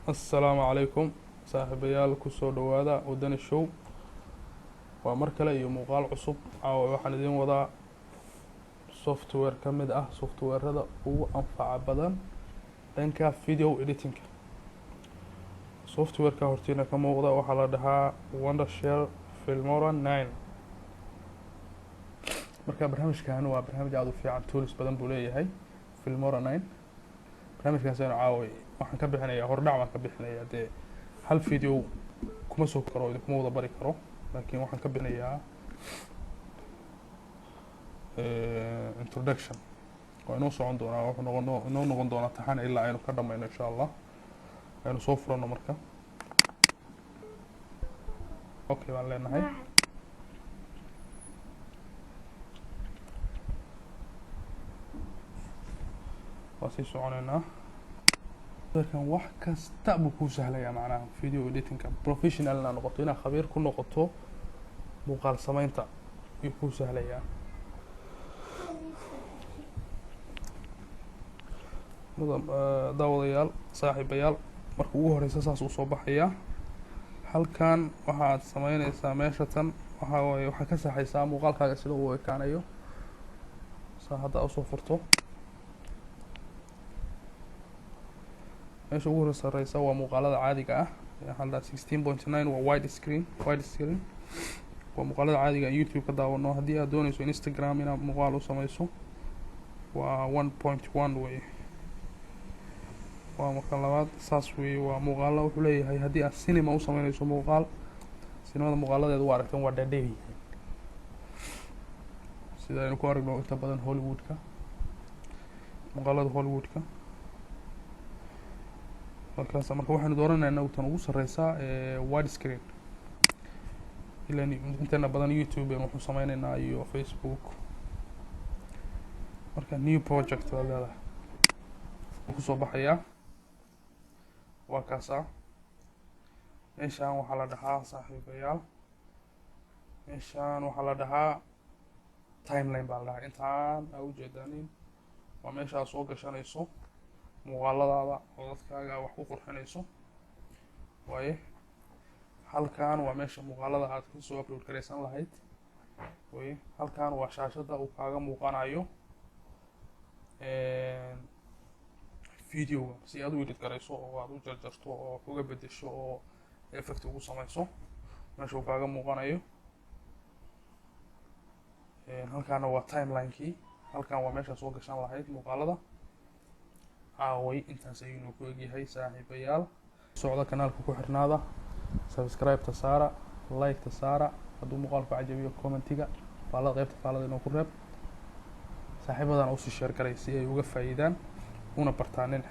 السلام عليكم saaxiibayaal kusoo dhawaada wadani show waa mar kale iyo muuqaal cusub waxaan idin wadaa software ka mid ah softwarada ugu anfaca badan dhanka video editing softwareka hortiina ka muuqda waxaa la dhahaa Wondershare Filmora 9 marka barnaamijkan waa barnaamij aad u fiican tools badan buu leeyahay Filmora 9 barnaamijkaas ayaan caaway waxaan ka bixinayaa hordhac baan ka bixinayaa dee hal video kuma soo karo kuma wada bari karo laakiin waxaan ka bixinayaa introduction oo inoo socon doonaa wuxuu inoo noqon doonaa taxan ilaa aynu ka dhamayno insha Allah aynu soo furano marka okay waan leenahay واسي سوونينا لكن wax kasta buu ku sahlayaa macnaha video editing professional na noqoto ina khabiir ku noqoto muuqaal sameynta iyo ku sahlayaa daawadayaal saaxiibayaal marka ugu horeysa saas uu soo baxaya halkan waxaad sameynaysaa meesha tan waxa ka saxaysaa muuqaalkaaga sida uu ekaanayo hadda u soo furto meesha ugu sareysa waa muuqaalada caadiga ah halda 16.9 waa wide screen waa muuqaalada caadiga ah YouTube ka daawano haddii aad doonayso Instagram inaad muuqaal u sameyso waa 1.1 way waa marka labaad saas way waa muuqaalo wuxuu leeyahay haddii aad cinema u sameynayso muuqaal cinemada muuqaaladeedu waa aragtan waa dhaadheer sida aynu ku aragno inta badan Hollywoodka muuqaalada Hollywoodka marka waxaanu dooranaynaa tan ugu sareysa wide screen ilaa intana badan YouTube ee wuxuu sameynaynaa iyo Facebook marka new project walaalaha ku soo baxaya waa kaasa meeshaan waxa la dhahaa saaxiibayaal meeshaan waxa la dhahaa timeline baa la dhahaa intaan u jeedaanin waa meesha soo gashanayso muuqaaladaada oo dadkaaga wax ku qurxinayso waaye halkan waa meesha muuqaalada aad ku soo upload kareysan lahayd waaye halkan waa shaashada uu kaaga muuqanayo video si aad u edit kareyso oo aad u jarjarto oo uga bedesho oo effect ugu sameyso meesha uu kaaga muuqanayo halkan waa timeline-kii halkan waa meesha soo gashan lahayd muuqaalada caaway intaas ayuu ku egyahay saaxiibayaal socda kanaalka ku xirnaada subscribe ta saara like ta saara hadduu muuqaalku cajabiyo commentiga faalada qaybta faalada inoo ku reeb saaxiibadan u sii share garay si ay uga faa'iidaan una bartaan